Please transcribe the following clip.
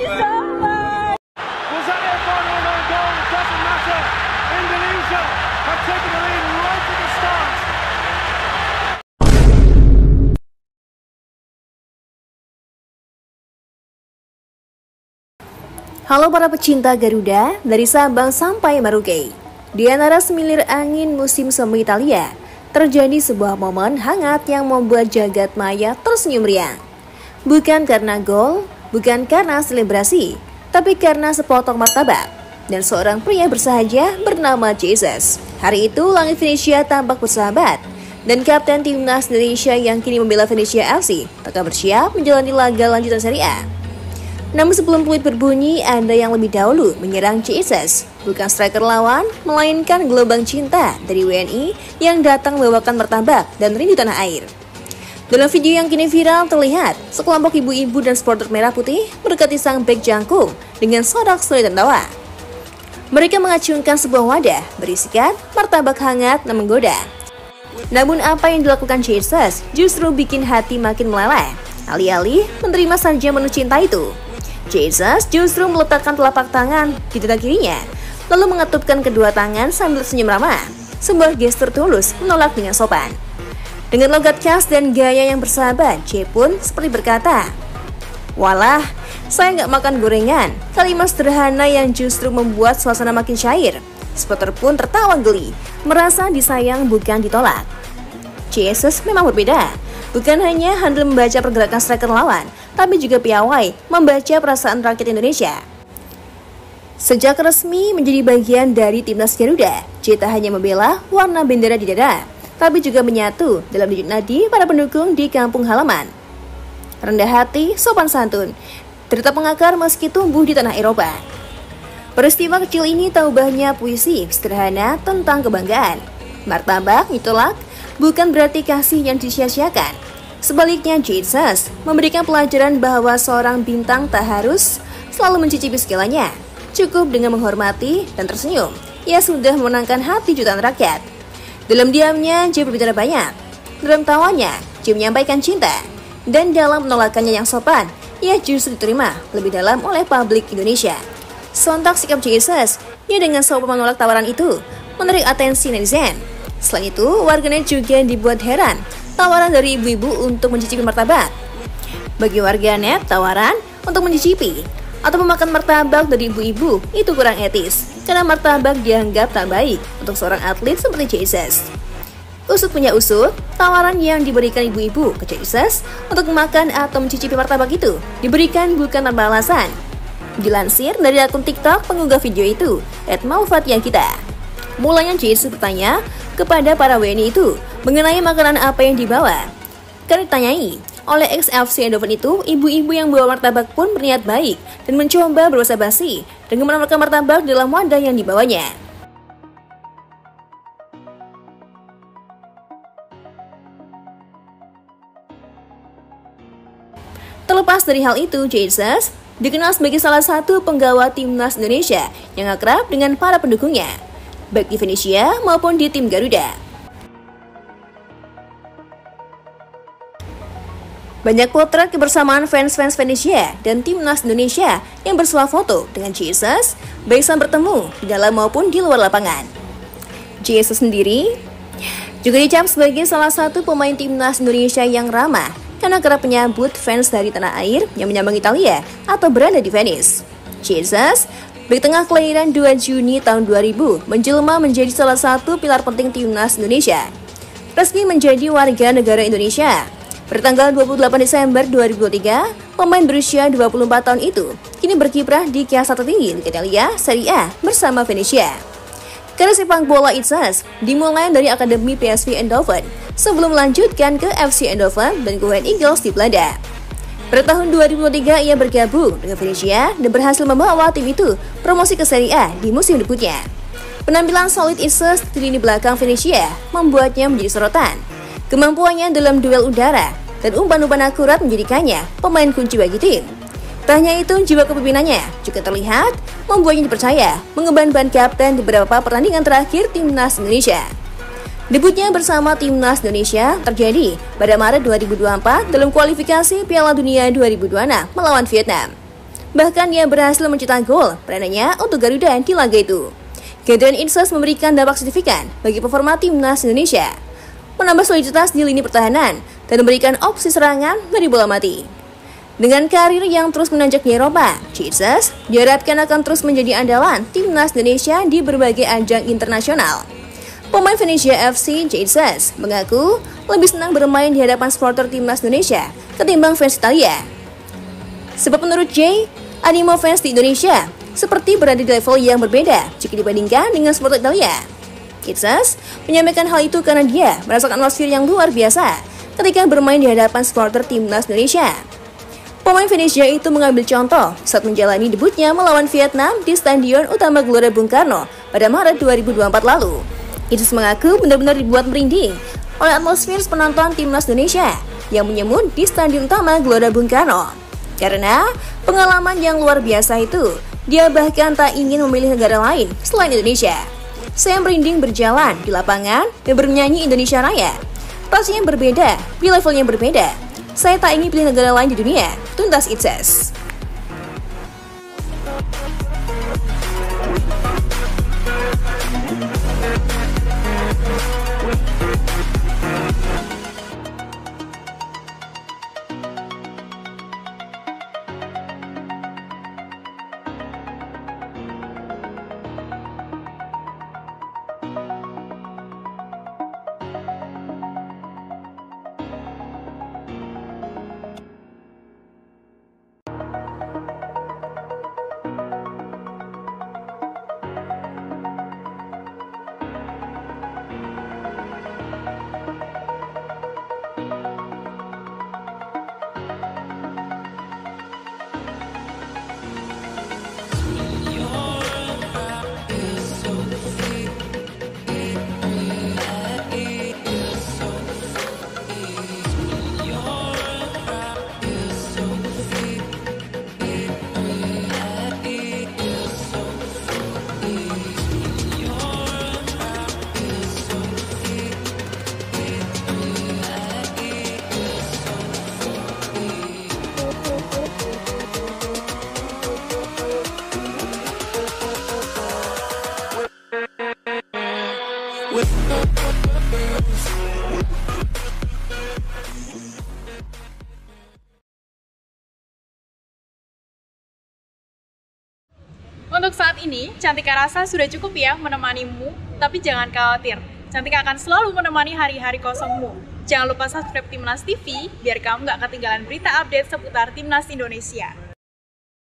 Was that their final known goal? It doesn't matter. Indonesia have taken the lead right at the start. Halo para pecinta Garuda, dari Sabang sampai Merauke. Di antara semilir angin musim semi Italia, terjadi sebuah momen hangat yang membuat jagat maya tersenyum riang. Bukan karena gol, bukan karena selebrasi, tapi karena sepotong martabak dan seorang pria bersahaja bernama Jesus. Hari itu langit Venesia tampak bersahabat, dan kapten timnas Indonesia yang kini membela Venesia FC tengah bersiap menjalani laga lanjutan Serie A. Namun sebelum peluit berbunyi, ada yang lebih dahulu menyerang Jesus. Bukan striker lawan, melainkan gelombang cinta dari WNI yang datang membawakan martabak dan rindu tanah air. Dalam video yang kini viral terlihat, sekelompok ibu-ibu dan supporter merah putih mendekati sang bek jangkung dengan sorak-sorai tertawa. Mereka mengacungkan sebuah wadah berisikan martabak hangat dan menggoda. Namun apa yang dilakukan Jesus justru bikin hati makin meleleh. Alih-alih menerima saja menu cinta itu, Jesus justru meletakkan telapak tangan di dada kirinya, lalu mengetupkan kedua tangan sambil senyum ramah. Sebuah gestur tulus menolak dengan sopan. Dengan logat khas dan gaya yang bersahabat, C pun seperti berkata, "Walah, saya nggak makan gorengan." Kalimat sederhana yang justru membuat suasana makin cair. Supporter pun tertawa geli, merasa disayang bukan ditolak. Jesus memang berbeda. Bukan hanya handal membaca pergerakan striker lawan, tapi juga piawai membaca perasaan rakyat Indonesia. Sejak resmi menjadi bagian dari timnas Garuda, C tak hanya membela warna bendera di dada, tapi juga menyatu dalam wujud nadi para pendukung di kampung halaman. Rendah hati, sopan santun, tetap mengakar meski tumbuh di tanah Eropa. Peristiwa kecil ini tahu ubahnya puisi sederhana tentang kebanggaan. Martabak ditolak bukan berarti kasih yang disia-siakan. Sebaliknya, Jesus memberikan pelajaran bahwa seorang bintang tak harus selalu mencicipi segalanya. Cukup dengan menghormati dan tersenyum, ia sudah memenangkan hati jutaan rakyat. Dalam diamnya, J berbicara banyak. Dalam tawanya, J menyampaikan cinta. Dan dalam penolakannya yang sopan, ia justru diterima lebih dalam oleh publik Indonesia. Sontak sikap Jesus, ia dengan sopan menolak tawaran itu, menarik atensi netizen. Selain itu, warganet juga dibuat heran tawaran dari ibu-ibu untuk mencicipi martabak. Bagi warganet, tawaran untuk mencicipi atau memakan martabak dari ibu-ibu itu kurang etis, karena martabak dianggap tak baik untuk seorang atlet seperti Jesus. Usut punya usut, tawaran yang diberikan ibu-ibu ke Jesus untuk makan atau mencicipi martabak itu diberikan bukan tanpa alasan. Dilansir dari akun TikTok pengunggah video itu, @maufatyakita. Mulanya Jesus bertanya kepada para WNI itu mengenai makanan apa yang dibawa. Karena ditanyai oleh ex-FC Eindhoven itu, ibu-ibu yang bawa martabak pun berniat baik dan mencoba berbasa-basi dengan menawarkan martabak dalam wadah yang dibawanya. Terlepas dari hal itu, Jesus dikenal sebagai salah satu penggawa timnas Indonesia yang akrab dengan para pendukungnya, baik di Venesia maupun di tim Garuda. Banyak potret kebersamaan fans-fans Venesia dan timnas Indonesia yang bersuah foto dengan Jesus, baik saat bertemu di dalam maupun di luar lapangan. Jesus sendiri juga dicap sebagai salah satu pemain timnas Indonesia yang ramah karena kerap menyambut fans dari tanah air yang menyambang Italia atau berada di Venice. Jesus di tengah kelahiran 2 Juni tahun 2000 menjelma menjadi salah satu pilar penting timnas Indonesia. Resmi menjadi warga negara Indonesia pada tanggal 28 Desember 2023, pemain berusia 24 tahun itu kini berkiprah di kasta tertinggi Liga Italia Serie A bersama Venezia. Karir sepak bola Jesus dimulai dari Akademi PSV Eindhoven sebelum melanjutkan ke FC Eindhoven dan Go Ahead Eagles di Belanda. Pada tahun 2023 ia bergabung dengan Venezia dan berhasil membawa tim itu promosi ke Serie A di musim berikutnya. Penampilan solid Jesus di lini belakang Venezia membuatnya menjadi sorotan. Kemampuannya dalam duel udara dan umpan-umpan akurat menjadikannya pemain kunci bagi tim. Tak hanya itu, jiwa kepemimpinannya juga terlihat membuatnya dipercaya mengemban ban kapten di beberapa pertandingan terakhir timnas Indonesia. Debutnya bersama timnas Indonesia terjadi pada Maret 2024 dalam kualifikasi Piala Dunia 2026 melawan Vietnam. Bahkan dia berhasil mencetak gol perdananya untuk Garuda di laga itu. Kehadiran Itses memberikan dampak signifikan bagi performa timnas Indonesia, menambah soliditas di lini pertahanan dan memberikan opsi serangan dari bola mati. Dengan karir yang terus menanjak di Eropa, Itses diharapkan akan terus menjadi andalan timnas Indonesia di berbagai ajang internasional. Pemain Venezia FC, Itses, mengaku lebih senang bermain di hadapan supporter timnas Indonesia ketimbang fans Italia. Sebab menurut Jay, animo fans di Indonesia seperti berada di level yang berbeda jika dibandingkan dengan supporter Italia. Itses menyampaikan hal itu karena dia merasakan atmosfer yang luar biasa ketika bermain di hadapan supporter timnas Indonesia. Pemain Venezia itu mengambil contoh saat menjalani debutnya melawan Vietnam di Stadion Utama Gelora Bung Karno pada Maret 2024 lalu. Itses mengaku benar-benar dibuat merinding oleh atmosfer penonton timnas Indonesia yang menyambut di Stadion Utama Gelora Bung Karno. Karena pengalaman yang luar biasa itu, dia bahkan tak ingin memilih negara lain selain Indonesia. Saya merinding berjalan di lapangan dan bernyanyi Indonesia Raya. Rasanya berbeda, di level yang berbeda. Saya tak ingin pilih negara lain di dunia, tuntas Itses. Untuk saat ini, Cantika rasa sudah cukup ya menemanimu, tapi jangan khawatir. Cantika akan selalu menemani hari-hari kosongmu. Jangan lupa subscribe Timnas TV, biar kamu gak ketinggalan berita update seputar Timnas Indonesia.